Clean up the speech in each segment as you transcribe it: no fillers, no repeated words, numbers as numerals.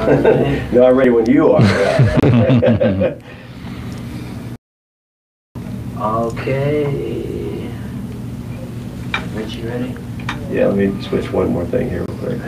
No, I'm ready when you are. Okay. Rich, you ready? Yeah, let me switch one more thing here real quick.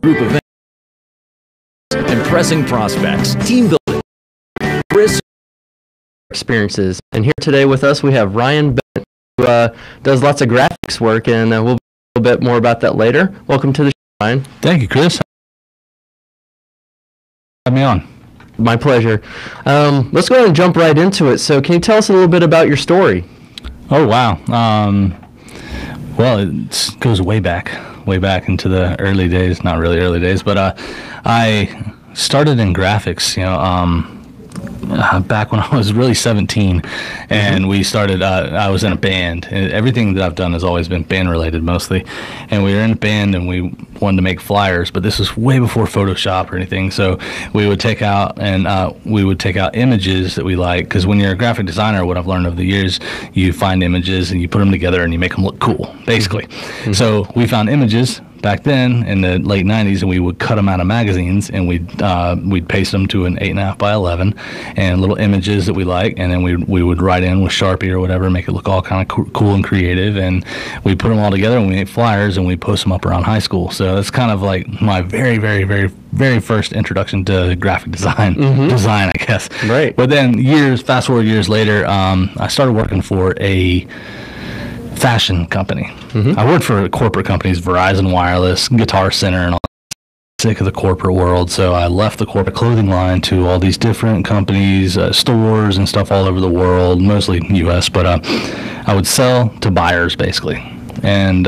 Group events, impressing prospects, team building, risk experiences. And here today with us, we have Ryan Bennett, who does lots of graphics work, and we'll be a little bit more about that later. Welcome to the show, Ryan. Thank you, Chris. Have me on. My pleasure. Let's go ahead and jump right into it. So can you tell us a little bit about your story? Oh, wow. Well, it goes way back into the early days. Not really early days, but I started in graphics, back when I was really 17, and we started, I was in a band, and everything that I've done has always been band related mostly, and we were in a band and we wanted to make flyers, but this was way before Photoshop or anything, so we would take out images that we like, because when you're a graphic designer, what I've learned over the years, you find images and you put them together and you make them look cool, basically. Mm-hmm. So we found images back then in the late 90s, and we would cut them out of magazines, and we'd paste them to an 8.5 by 11 and little images that we like, and then we would write in with Sharpie or whatever, make it look all kind of cool and creative, and we put them all together and we make flyers and we post them up around high school. So that's kind of like my very, very, very, very first introduction to graphic design, I guess. Right. But then fast forward years later, I started working for a fashion company. I worked for corporate companies, Verizon Wireless, Guitar Center, and all that. Sick of the corporate world, so I left the corporate clothing line to all these different companies, stores and stuff all over the world, mostly U.S., but I would sell to buyers basically, and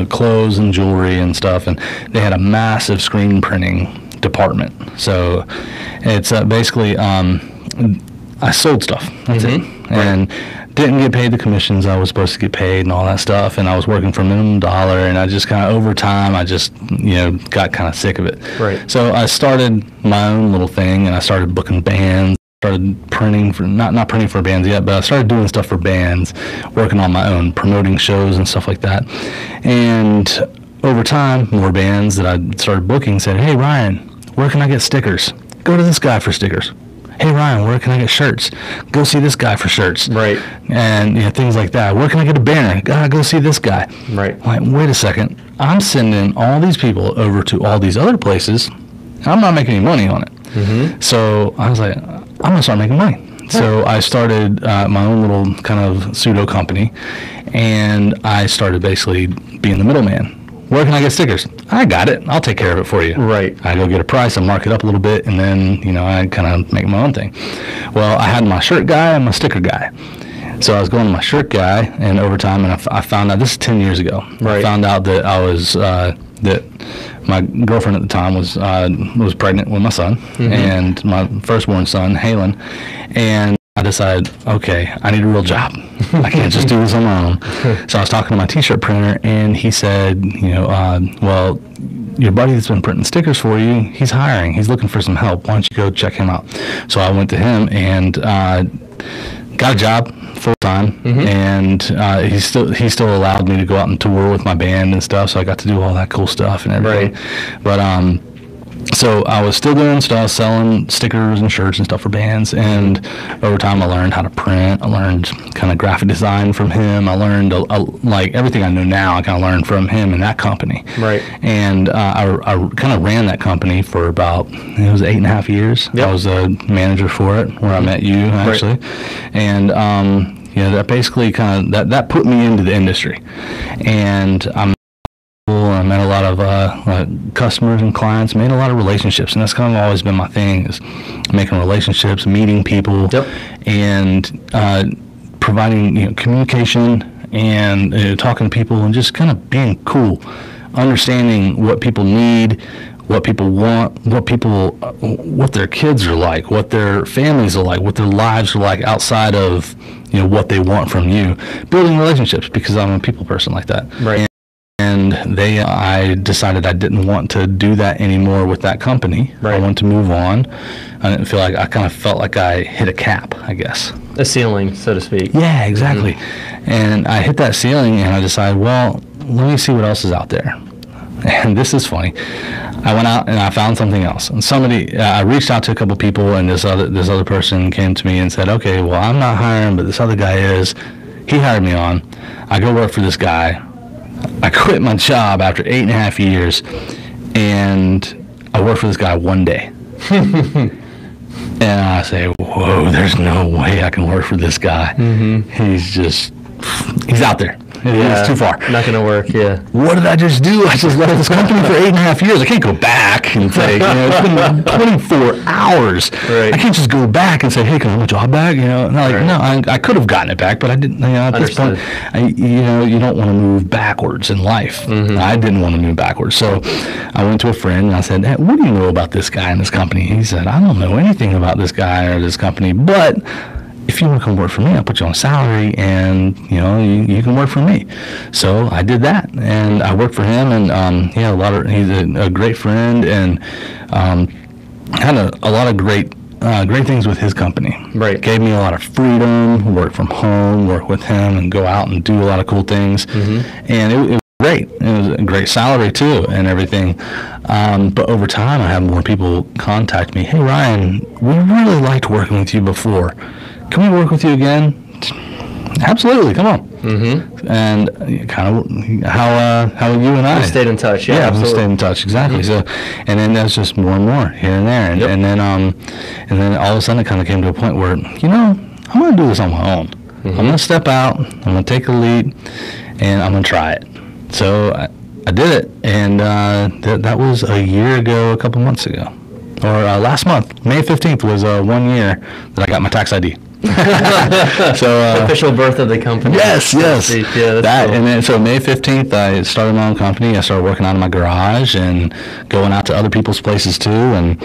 clothes and jewelry and stuff, and they had a massive screen printing department. So it's basically I sold stuff. That's it. And didn't get paid the commissions I was supposed to get paid and all that stuff, and I was working for minimum dollar, and I just kind of over time I just got kind of sick of it. Right. So I started my own little thing, and I started booking bands, started printing for not printing for bands yet, but I started doing stuff for bands, working on my own, promoting shows and stuff like that. And over time, more bands that I started booking said, "Hey Ryan, where can I get stickers? Go to this guy for stickers. Hey Ryan, where can I get shirts? Go see this guy for shirts." Right. And things like that. Where can I get a banner? Go see this guy. Right. I'm like, wait a second. I'm sending all these people over to all these other places, and I'm not making any money on it. So I was like, I'm gonna start making money. So I started my own little kind of pseudo company, and I started basically being the middleman. Where can I get stickers? I got it. I'll take care of it for you. Right. I go get a price, I mark it up a little bit, and then, I kind of make my own thing. Well, I had my shirt guy and my sticker guy. So I was going to my shirt guy, and over time, and I found out, this is 10 years ago. Right. I found out that I was, that my girlfriend at the time was pregnant with my son, and my firstborn son, Halen, and I decided, okay, I need a real job. I can't just do this on my own. So I was talking to my t-shirt printer, and he said, well, your buddy that's been printing stickers for you, he's hiring. He's looking for some help. Why don't you go check him out? So I went to him and got a job full time, and he still allowed me to go out and tour with my band and stuff. So I got to do all that cool stuff and everything. Right. But so I was still doing stuff, selling stickers and shirts and stuff for bands, and over time I learned how to print. I learned kind of graphic design from him. I learned like everything I know now, I kind of learned from him in that company. Right. And I kind of ran that company for about, it was 8.5 years. Yep. I was a manager for it, where I met you actually. Right. And that basically that put me into the industry. And I'm I met a lot of customers and clients, made a lot of relationships, and that's kind of always been my thing, is making relationships, meeting people, and providing communication and talking to people and just kind of being cool, understanding what people need, what people want, what their kids are like, what their families are like, what their lives are like outside of what they want from you. Building relationships, because I'm a people person like that. Right. And I decided I didn't want to do that anymore with that company. Right. I wanted to move on. I didn't feel like, I kind of felt like I hit a cap, I guess. A ceiling, so to speak. Yeah, exactly. And I hit that ceiling, and I decided, well, let me see what else is out there. And this is funny. I went out and I found something else. And I reached out to a couple people, and this other person came to me and said, okay, well, I'm not hiring, but this other guy is. He hired me on. I go work for this guy. I quit my job after 8.5 years, and I work for this guy one day. And I say, whoa, there's no way I can work for this guy. He's out there. It's too far. Not going to work, yeah. What did I just do? I just left this company for 8.5 years. I can't go back and say, it's been 24 hours. Right. I can't just go back and say, hey, can I have my job back? No, I could have gotten it back, but I didn't. At this point, you don't want to move backwards in life. I didn't want to move backwards. So I went to a friend and I said, hey, what do you know about this guy and this company? He said, I don't know anything about this guy or this company, but if you want to come work for me, I'll put you on a salary, and you can work for me. So I did that, and I worked for him, and he's a great friend, and had a lot of great things with his company. Right. Gave me a lot of freedom, work from home, work with him, and go out and do a lot of cool things. And it was great. It was a great salary too, and everything. But over time, I had more people contact me. Hey, Ryan, we really liked working with you before. Can we work with you again? Absolutely, come on. And kind of how you and I stayed in touch. Yeah, we absolutely. stayed in touch, exactly. So, and then that's just more and more here and there, and then all of a sudden it kind of came to a point where I'm going to do this on my own. I'm going to step out. I'm going to take a leap, and I'm going to try it. So I did it, and that was a year ago, a couple months ago, or last month, May 15th was 1 year that I got my tax ID. So official birth of the company. Yes. Yeah, that's cool. And then so May 15th, I started my own company. I started working out of my garage and going out to other people's places too, and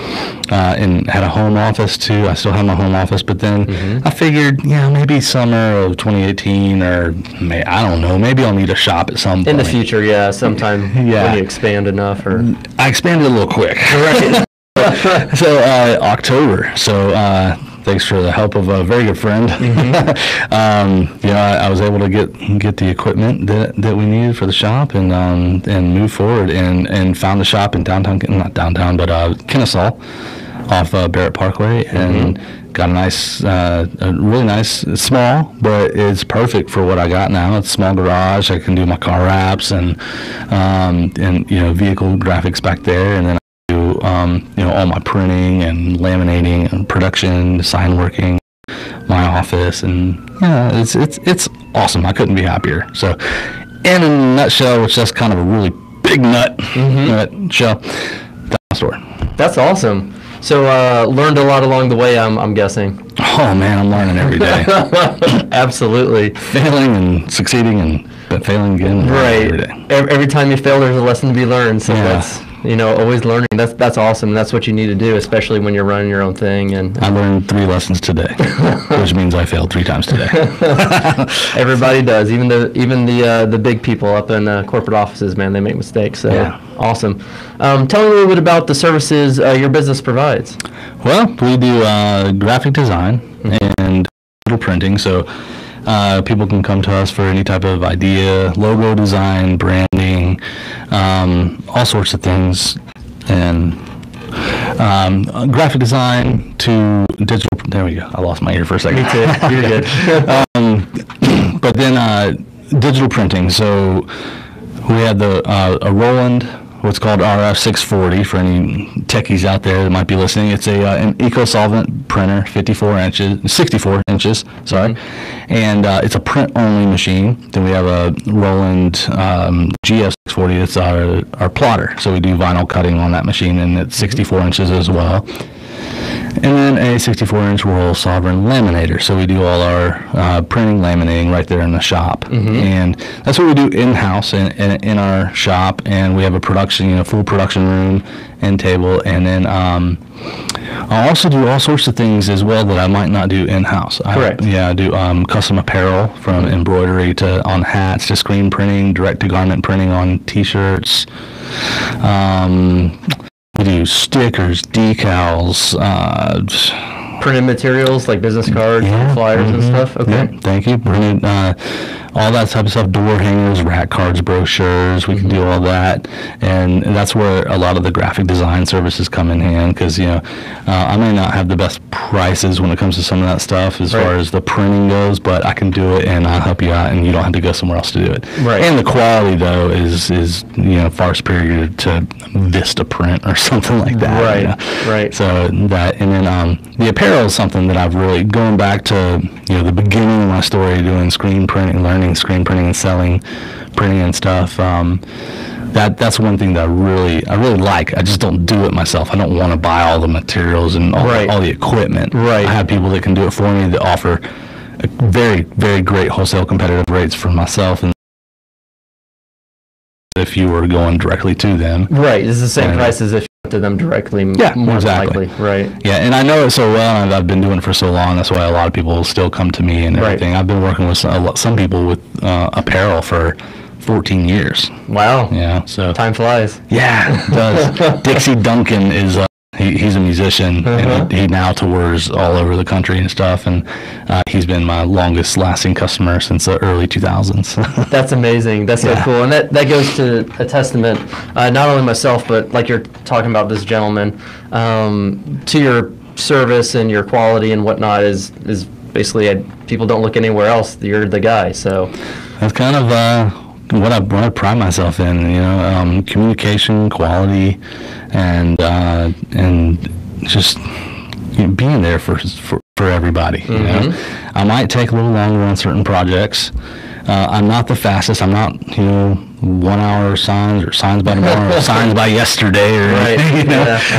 had a home office too. I still have my home office, but then I figured, maybe summer of 2018, or I don't know, maybe I'll need a shop at some point in the future. Sometime when you expand enough, or I expanded a little quick. Right. So October. So thanks for the help of a very good friend. I was able to get the equipment that we needed for the shop, and move forward, and found the shop in not downtown, but Kennesaw, off Barrett Parkway, and got a really nice, small, but it's perfect for what I got now. It's a small garage. I can do my car wraps and vehicle graphics back there, and then all my printing and laminating and production, sign working, my office, and it's awesome. I couldn't be happier. So, in a nutshell, which that's kind of a really big nutshell, that's my story. That's awesome. So, learned a lot along the way, I'm guessing. Oh man, I'm learning every day. Absolutely. Failing and succeeding, and failing again. And every day. Every time you fail, there's a lesson to be learned. So that's always learning. That's awesome. That's what you need to do, especially when you're running your own thing. And I learned 3 lessons today, which means I failed 3 times today. Everybody does. Even the big people up in corporate offices, man, they make mistakes. So awesome. Tell me a little bit about the services your business provides. Well, we do graphic design and digital printing. So people can come to us for any type of idea, logo design, branding, all sorts of things, and graphic design to digital. There we go. I lost my ear for a second. Me too. You're good. But then digital printing. So we had a Roland what's called RF640 for any techies out there that might be listening. It's an eco-solvent printer, 64 inches, sorry. And it's a print-only machine. Then we have a Roland GF640. It's our plotter. So we do vinyl cutting on that machine, and it's 64 inches as well. And then a 64-inch Royal Sovereign laminator. So we do all our printing, laminating right there in the shop. And that's what we do in-house in our shop. And we have a production, full production room and table. And then I also do all sorts of things as well that I might not do in-house. Correct. I do custom apparel, from embroidery on hats to screen printing, direct-to-garment printing on T-shirts. We do stickers, decals, Printed materials like business cards, flyers, and stuff. Okay. Yeah, thank you. Printed, all that type of stuff. Door hangers, rack cards, brochures. We can do all that, and that's where a lot of the graphic design services come in hand. Because I may not have the best prices when it comes to some of that stuff as far as the printing goes, but I can do it, and I'll help you out, and you don't have to go somewhere else to do it. Right. And the quality though is far superior to Vista Print or something like that. Right. Right. So that, and then the apparel is something that I've really, going back to the beginning of my story, doing screen printing, learning screen printing and selling printing and stuff. That's one thing that I really like. I just don't do it myself. I don't want to buy all the materials and all the equipment. Right. I have people that can do it for me that offer very, very great wholesale competitive rates for myself, and if you were going directly to them. Right. It's the same price as if you went to them directly. Yeah, more exactly. likely. Right. Yeah, and I know it so well, and I've been doing it for so long. That's why a lot of people still come to me and everything. I've been working with some people with apparel for 14 years. Wow. Yeah, so Time flies. yeah, it does. Dixie Duncan is he's a musician, and he now tours all over the country and stuff, and he's been my longest lasting customer since the early 2000s. That's amazing. That's so cool. And that goes to a testament, not only myself, but like you're talking about this gentleman, to your service and your quality and whatnot is basically, people don't look anywhere else. You're the guy. So that's kind of what I pride myself in, communication, quality, and just being there for everybody. I might take a little longer on certain projects. I'm not the fastest. I'm not 1 hour signs or signs by tomorrow or signs by yesterday or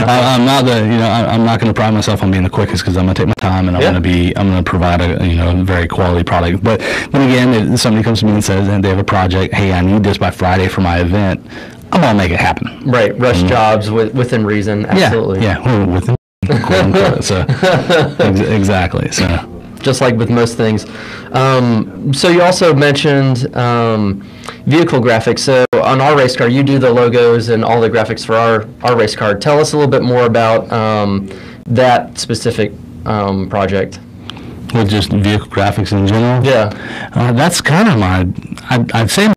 I'm not I'm not going to pride myself on being the quickest, because I'm going to take my time, and I'm going to provide a very quality product. But again, if somebody comes to me and says, and they have a project, hey, I need this by Friday for my event, I'm going to make it happen. Right. Rush jobs within reason. Absolutely. Yeah. Within quote unquote. So exactly. So. Just like with most things. So you also mentioned vehicle graphics. So on our race car, you do the logos and all the graphics for our race car. Tell us a little bit more about that specific project. With just vehicle graphics in general? Yeah. That's kind of I'd say,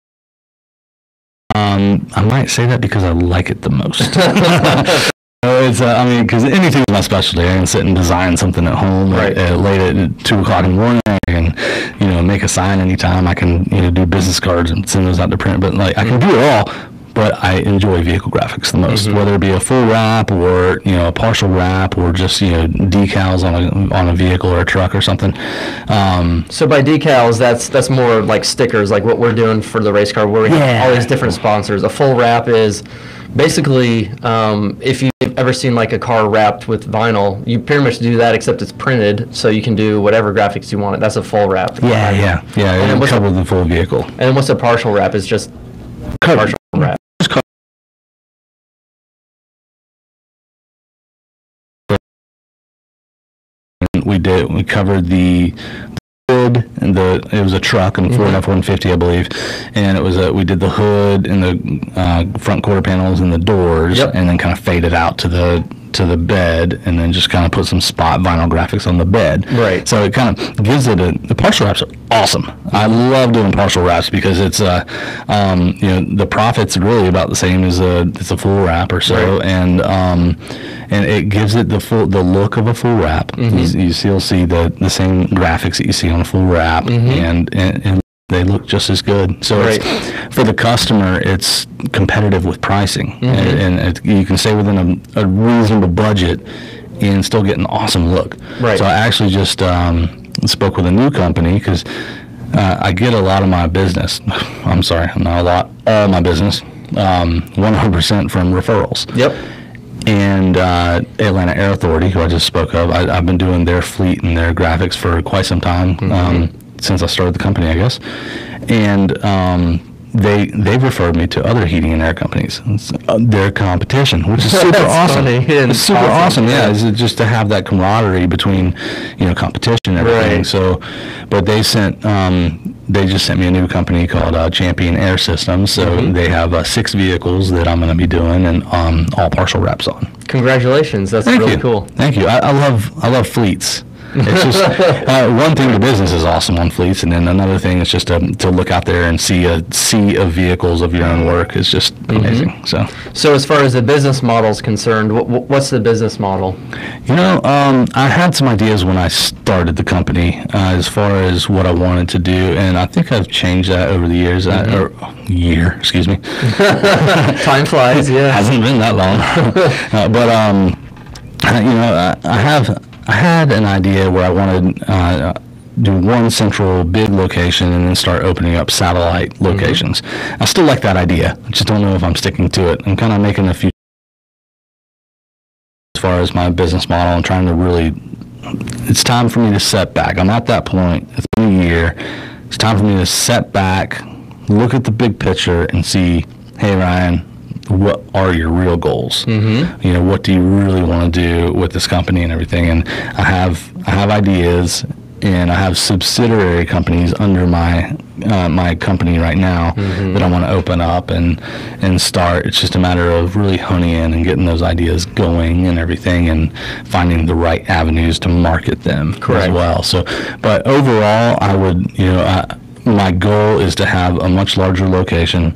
I might say that because I like it the most. It's because anything's my specialty. I can sit and design something at home late at 2 o'clock in the morning. I can, make a sign anytime. I can, do business cards and send those out to print. But I can do it all. But I enjoy vehicle graphics the most, whether it be a full wrap or a partial wrap, or just decals on a vehicle or a truck or something. So by decals, that's more like stickers, like what we're doing for the race car, where we have all these different sponsors. A full wrap is basically, if you've ever seen like a car wrapped with vinyl, you pretty much do that, except it's printed, so you can do whatever graphics you want. That's a full wrap. Yeah. And it covers the full vehicle. And what's a partial wrap? Is just partial wrap. We covered the hood, and it was a truck and Ford F-150, I believe, and it was we did the hood and the front quarter panels and the doors, and then kind of faded out to the bed, and then just kind of put some spot vinyl graphics on the bed. Right. So it kind of gives it the partial wraps are awesome. I love doing partial wraps because it's the profit's really about the same as it's a full wrap or so, and it gives it the look of a full wrap. You still see the same graphics that you see on a full wrap, and they look just as good. So Right. it's, for the customer, it's competitive with pricing, and you can stay within a reasonable budget and still get an awesome look. Right. So I actually just spoke with a new company because I get a lot of my business. I'm sorry, not a lot. All my business, 100% from referrals. Yep. And Atlanta Air Authority, who I just spoke of, I've been doing their fleet and their graphics for quite some time, since I started the company, I guess. And they've referred me to other heating and air companies. It's, their competition, which is super That's awesome. funny. Yeah, It's super awesome. Yeah, is just to have that camaraderie between, competition and everything. Right. So, but they just sent me a new company called Champion Air Systems. So they have 6 vehicles that I'm going to be doing and all partial wraps on. Congratulations. That's Thank really you. cool. Thank you. I love fleets. It's just one thing. The business is awesome on fleets, and then another thing is just to look out there and see a sea of vehicles of your own work is just amazing. So as far as the business model is concerned, what's the business model? I had some ideas when I started the company as far as what I wanted to do, and I think I've changed that over the years. Excuse me. Time flies. Yeah. Hasn't been that long. I had an idea where I wanted do one central big location and then start opening up satellite locations. I still like that idea. I just don't know if I'm sticking to it. I'm kind of making a few as far as my business model and trying to really. It's time for me to set back. I'm at that point. It's been a year. It's time for me to set back, look at the big picture, and see, hey, Ryan, what are your real goals? What do you really want to do with this company and everything? And I have ideas, and I have subsidiary companies under my company right now that I want to open up and start. It's just a matter of really honing in and getting those ideas going and everything, and finding the right avenues to market them as well. So, but overall, I would, my goal is to have a much larger location,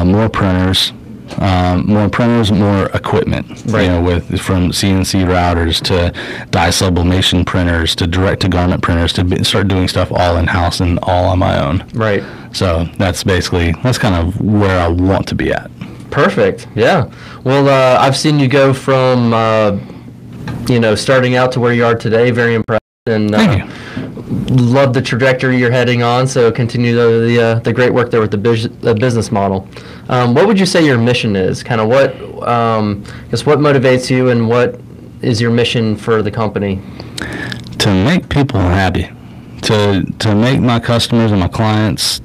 more printers. More equipment, from CNC routers to dye sublimation printers to direct-to-garment printers to start doing stuff all in-house and all on my own. Right. So that's kind of where I want to be at. Perfect. Yeah. Well, I've seen you go from, starting out to where you are today. Very impressed. And Thank you. Love the trajectory you're heading on. So continue the great work there with the business model. What would you say your mission is? Kind of what motivates you, and what is your mission for the company? To make people happy, to make my customers and my clients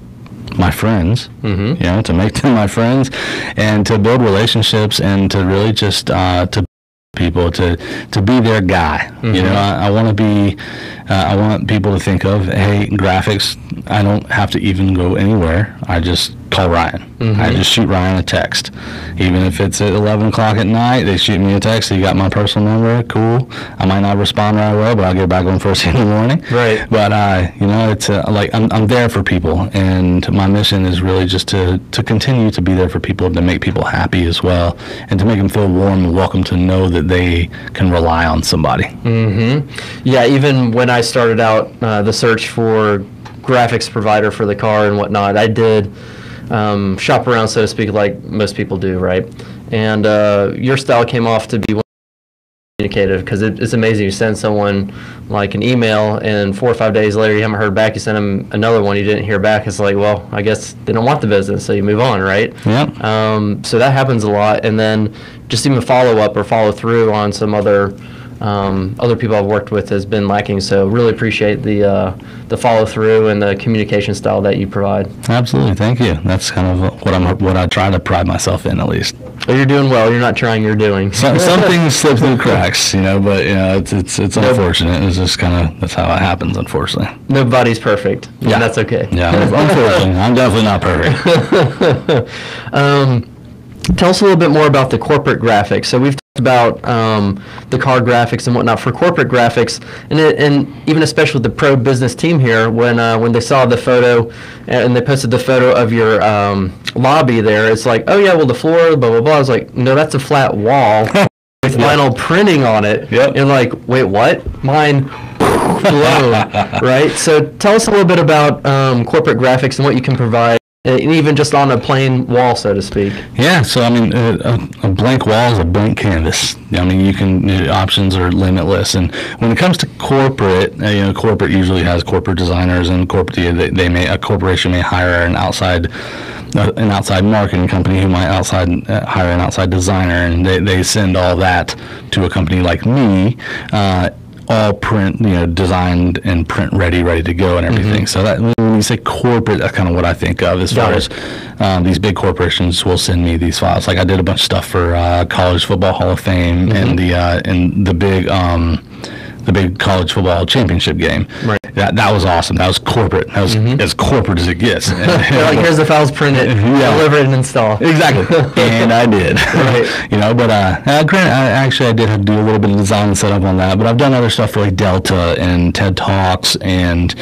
my friends, to make them my friends, and to build relationships, and to really just to people to be their guy. I want to be. I want people to think of, hey, graphics. I don't have to even go anywhere. I just call Ryan. I just shoot Ryan a text, even if it's at 11 o'clock at night. They shoot me a text. You got my personal number. Cool. I might not respond right away, but I'll get back on first thing in the morning. Right. But it's like I'm there for people, and my mission is really just to continue to be there for people, to make people happy as well, and to make them feel warm and welcome, to know that they can rely on somebody. Yeah. Even when I started out the search for graphics provider for the car and whatnot, I did shop around, so to speak, like most people do, right? And your style came off to be communicative, because it's amazing. You send someone like an email, and 4 or 5 days later you haven't heard back. You send them another one, you didn't hear back. It's like, well, I guess they don't want the business, so you move on, right? Yep. So that happens a lot. And then just even follow up or follow through on some other people I've worked with has been lacking. So really appreciate the follow through and the communication style that you provide. Absolutely, thank you. That's kind of what I try to pride myself in, at least. Well, you're doing well. You're not trying. You're doing. Some things slip through the cracks, but it's unfortunate. It's just that's how it happens, unfortunately. Nobody's perfect. Yeah, and that's okay. Yeah, unfortunately, I'm definitely not perfect. Tell us a little bit more about the corporate graphics. So we've talked about the car graphics and whatnot for corporate graphics, and even especially with the pro business team here, when they saw the photo and they posted the photo of your lobby there, it's like, oh yeah, well the floor, blah blah blah. I was like, no, that's a flat wall with vinyl printing on it. Yep. And like, wait, what? Mine blown, right? So tell us a little bit about corporate graphics and what you can provide, even just on a plain wall, so to speak. Yeah, so I mean, a blank wall is a blank canvas. I mean, options are limitless. And when it comes to corporate, corporate usually has corporate designers, and a corporation may hire an outside marketing company who might hire an outside designer, and they send all that to a company like me. All print, designed and print ready to go and everything. So that when you say corporate, that's kind of what I think of as far as these big corporations will send me these files. Like I did a bunch of stuff for College Football Hall of Fame and the big college football championship game. Right. That was awesome. That was corporate. That was as corporate as it gets. They're like, here's the files, print it, deliver it, and install. Exactly. And I did. Right. Granted, I did have to do a little bit of design and setup on that, but I've done other stuff for like Delta and TED Talks and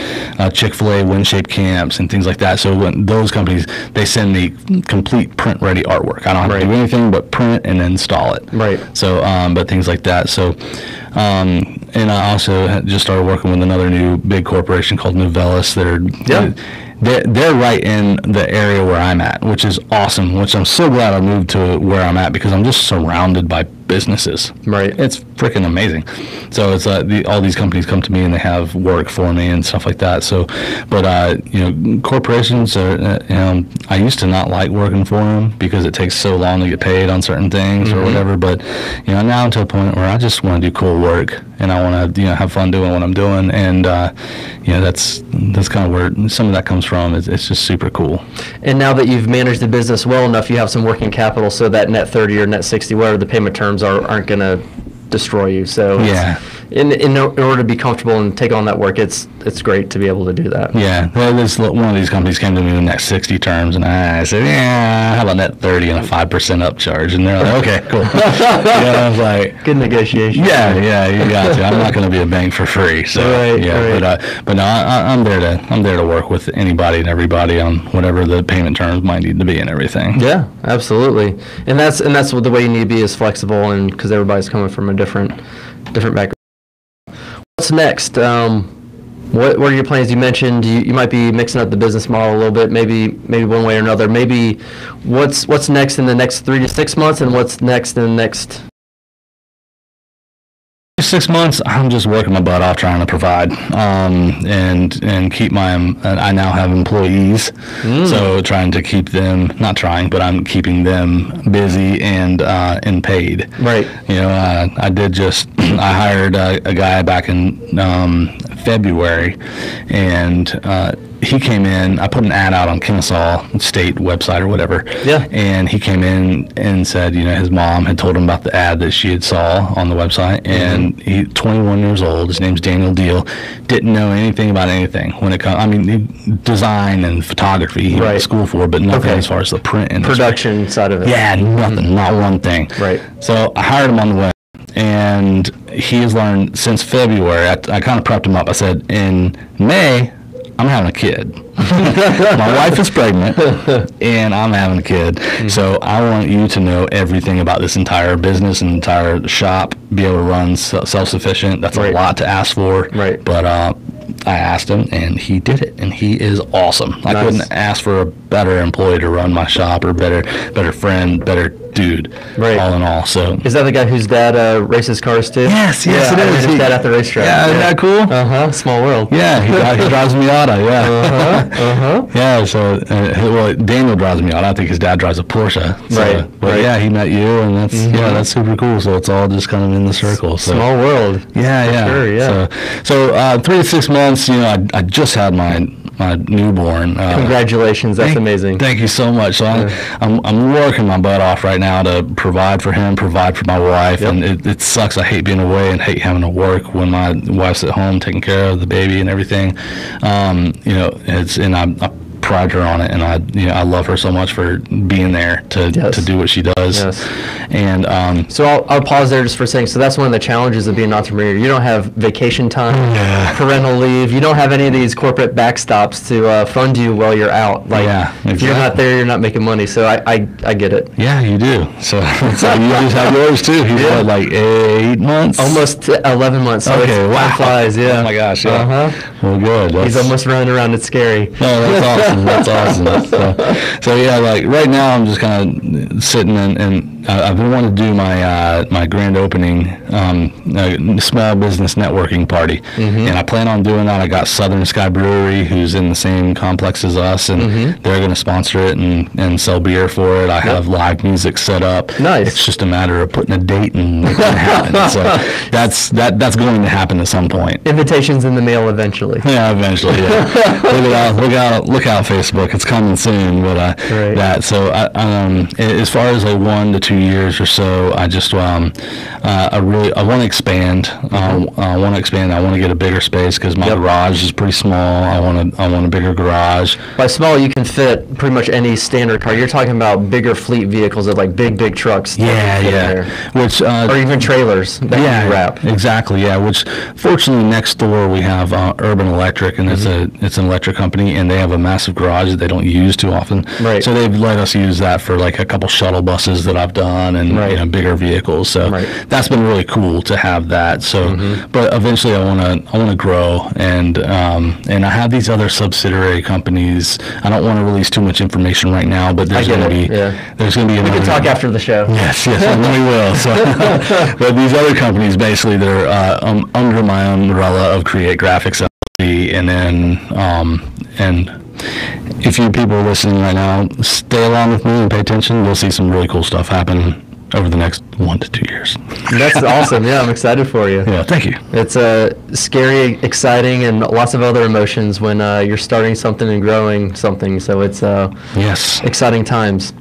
Chick-fil-A Win-Shape Camps and things like that. So when those companies, they send me complete print-ready artwork. I don't have to do anything but print and install it. Right. So, but things like that. So, and I also just started working with another new big corporation called Novellus. They're right in the area where I'm at, which is awesome, which I'm so glad I moved to where I'm at because I'm just surrounded by businesses. Right. It's freaking amazing. So it's all these companies come to me and they have work for me and stuff like that. So, but corporations are, I used to not like working for them because it takes so long to get paid on certain things or whatever. But now I'm to a point where I just want to do cool work and I want to have fun doing what I'm doing. And that's kind of where some of that comes from. It's just super cool. And now that you've managed the business well enough, you have some working capital, so that net 30 or net 60, whatever the payment terms aren't going to destroy you. So in order to be comfortable and take on that work, it's great to be able to do that. Yeah. Well, one of these companies came to me with net 60 terms, and I said, how about net 30 and a 5% upcharge? And they're like, okay, cool. I was like, good negotiation. Yeah, you got to. I'm not going to be a bank for free. So but no, I'm there to work with anybody and everybody on whatever the payment terms might need to be and everything. Yeah, absolutely. And that's what the way you need to be is flexible, and because everybody's coming from a different background. What's next? What are your plans? You mentioned you might be mixing up the business model a little bit, maybe one way or another. Maybe what's next in the next 3 to 6 months, and what's next in the next 6 months? I'm just working my butt off trying to provide and keep I now have employees, so trying to keep them, not trying, but I'm keeping them busy and paid. Right. I hired a guy back in February, and he came in. I put an ad out on Kennesaw State website or whatever. Yeah. And he came in and said, his mom had told him about the ad that she had saw on the website, and he's 21 years old. His name's Daniel Deal. Didn't know anything about anything when it comes. I mean, design and photography he went to school for, but nothing as far as the print and production side of it. Yeah, nothing, not one thing. Right. So I hired him on the web. And he has learned since February. I kind of prepped him up. I said, in May, I'm having a kid. My wife is pregnant, and I'm having a kid. So I want you to know everything about this entire business and entire shop, be able to run self-sufficient. That's a lot to ask for. Right. But I asked him, and he did it, and he is awesome. I couldn't ask for a better employee to run my shop, or better friend, better dude, all in all. So is that the guy whose dad races cars too? Yes, it is. His dad at the racetrack. Yeah, isn't that cool? Small world. Yeah, he drives Miata. Yeah. Yeah. So Daniel drives a Miata. I think his dad drives a Porsche. So, but yeah, he met you, and that's super cool. So it's all just kind of in the circle. So. Small world. Yeah. Sure, yeah. So 3 to 6 months. I just had my newborn. Congratulations, that's amazing. Thank you so much. So I'm working my butt off right now to provide for him, provide for my wife, and it sucks. I hate being away and hate having to work when my wife's at home taking care of the baby and everything. I pride her on it, and I love her so much for being there to do what she does. Yes. And So I'll pause there just for a second. So that's one of the challenges of being an entrepreneur. You don't have vacation time, parental leave. You don't have any of these corporate backstops to fund you while you're out. Like, if you're not there, you're not making money. So I get it. Yeah, you do. So you just have yours too. He's what, like 8 months? Almost 11 months. So Okay, time wow. flies, yeah. Oh my gosh, yeah. Well, good. He's almost running around. It's scary. No, that's awesome. That's awesome. So yeah, like right now I'm just kind of sitting and I've been wanting to do my grand opening small business networking party, and I plan on doing that. I got Southern Sky Brewery, who's in the same complex as us, and they're going to sponsor it and sell beer for it. I have live music set up. Nice. It's just a matter of putting a date and making it happen. So that's going to happen at some point. Invitations in the mail eventually. Yeah, eventually. Yeah. look out, Facebook. It's coming soon. But Right. that. So as far as like 1 to 2 years or so, I just I want to expand. I want to expand. I want to get a bigger space because my garage is pretty small. I want a bigger garage. By small, you can fit pretty much any standard car. You're talking about bigger fleet vehicles that like big trucks. that can fit in there. Which Or even trailers that can wrap. Exactly. Yeah. Which fortunately next door we have Urban Electric, and it's an electric company, and they have a massive garage that they don't use too often. Right. So they've let us use that for like a couple shuttle buses that I've done, and bigger vehicles. So that's been really cool to have that. So, but eventually I want to grow, and I have these other subsidiary companies. I don't want to release too much information right now, but there's going to be We can talk after the show. Yes, and we will. So, but these other companies, basically, they're under my umbrella of Create Graphics LLC, and then and if you people are listening right now, stay along with me and pay attention. You'll see some really cool stuff happen over the next 1 to 2 years. That's awesome. Yeah, I'm excited for you. Yeah, thank you. It's scary, exciting, and lots of other emotions when you're starting something and growing something. So it's exciting times.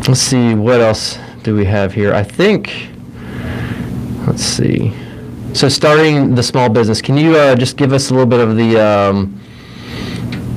Let's see, what else do we have here? I think, let's see. So starting the small business, can you just give us a little bit of the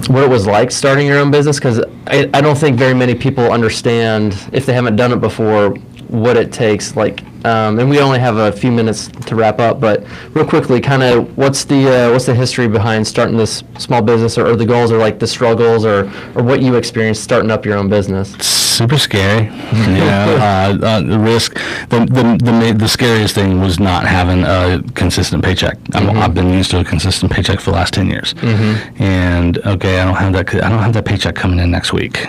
what it was like starting your own business? Because I don't think very many people understand, if they haven't done it before, what it takes. Like, and we only have a few minutes to wrap up, but real quickly, kind of what's the history behind starting this small business, or the goals, or like the struggles, or what you experienced starting up your own business? Super scary. The risk. The scariest thing was not having a consistent paycheck. I've been used to a consistent paycheck for the last 10 years, and okay, I don't have that paycheck coming in next week,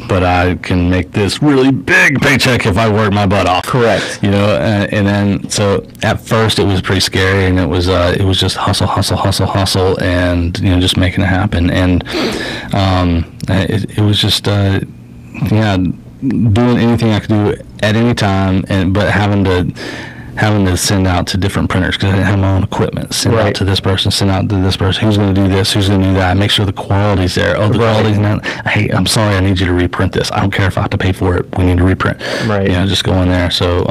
but I can make this really big paycheck if I work my butt off. Correct. And then so at first it was pretty scary, and it was just hustle, and just making it happen, and it was just doing anything I could do at any time, but having to send out to different printers because I didn't have my own equipment. Send out to this person, send out to this person. Who's going to do this? Who's going to do that? Make sure the quality's there. Oh, the quality's not. Hey, I'm sorry, I need you to reprint this. I don't care if I have to pay for it. We need to reprint. Right. Just go in there. So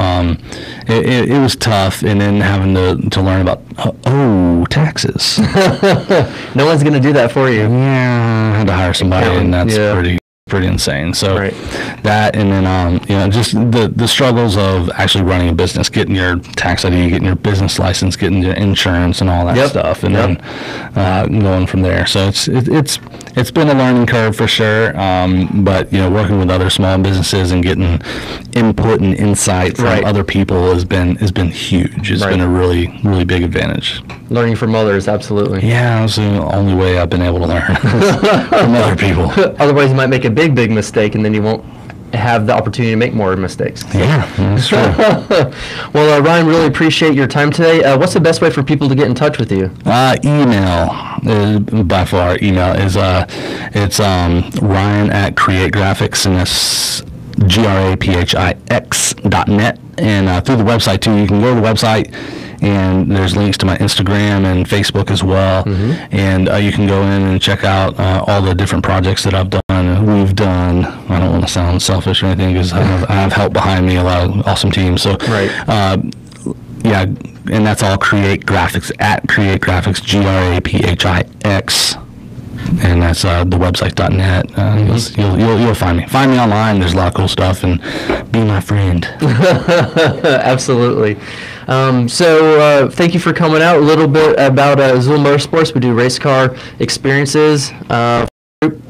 it was tough, and then having to learn about taxes. No one's going to do that for you. Yeah, I had to hire somebody, and that's pretty insane. So that, and then just the struggles of actually running a business, getting your tax ID, getting your business license, getting your insurance, and all that stuff, and then going from there. So it's been a learning curve for sure. But working with other small businesses and getting input and insight from other people has been huge. It's been a really big advantage. Learning from others, absolutely. Yeah, that's the only way I've been able to learn from other people. Otherwise, you might make a big mistake, and then you won't have the opportunity to make more mistakes. Yeah, that's true. Well, Ryan, really appreciate your time today. What's the best way for people to get in touch with you? Email is by far. Email is it's Ryan at Create Graphics, and that's graphics.net, and through the website too. You can go to the website, and there's links to my Instagram and Facebook as well, and you can go in and check out all the different projects that I've done, we've done. I don't want to sound selfish or anything, because I have help behind me, a lot of awesome teams. So and that's all Create Graphics, at Create Graphics, and that's the website.net. You'll find me. Find me online. There's a lot of cool stuff, and be my friend. Absolutely. So thank you for coming out. A little bit about Azul Motorsports. We do race car experiences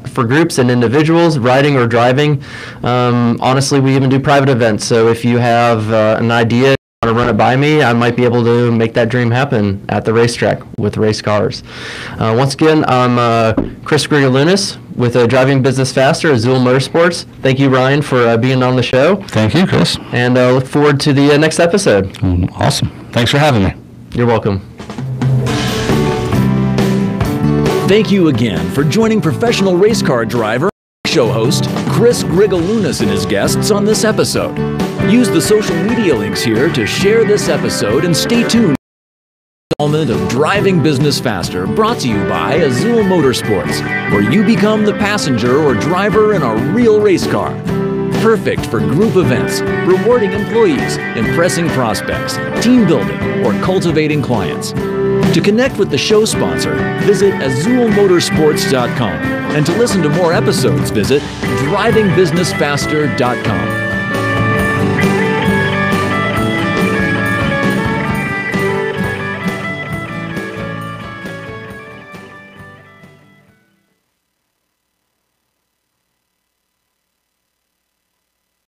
for groups and individuals, riding or driving. Honestly, we even do private events. So if you have an idea, want to run it by me, I might be able to make that dream happen at the racetrack with race cars. Once again, I'm Chris Grigalunas with Driving Business Faster, Azul Motorsports. Thank you, Ryan, for being on the show. Thank you, Chris. And look forward to the next episode. Awesome. Thanks for having me. You're welcome. Thank you again for joining professional race car driver, show host Chris Grigalunas and his guests on this episode. Use the social media links here to share this episode, and stay tuned for the installment of Driving Business Faster, brought to you by Azul Motorsports, where you become the passenger or driver in a real race car. Perfect for group events, rewarding employees, impressing prospects, team building, or cultivating clients. To connect with the show sponsor, visit azulmotorsports.com. And to listen to more episodes, visit drivingbusinessfaster.com.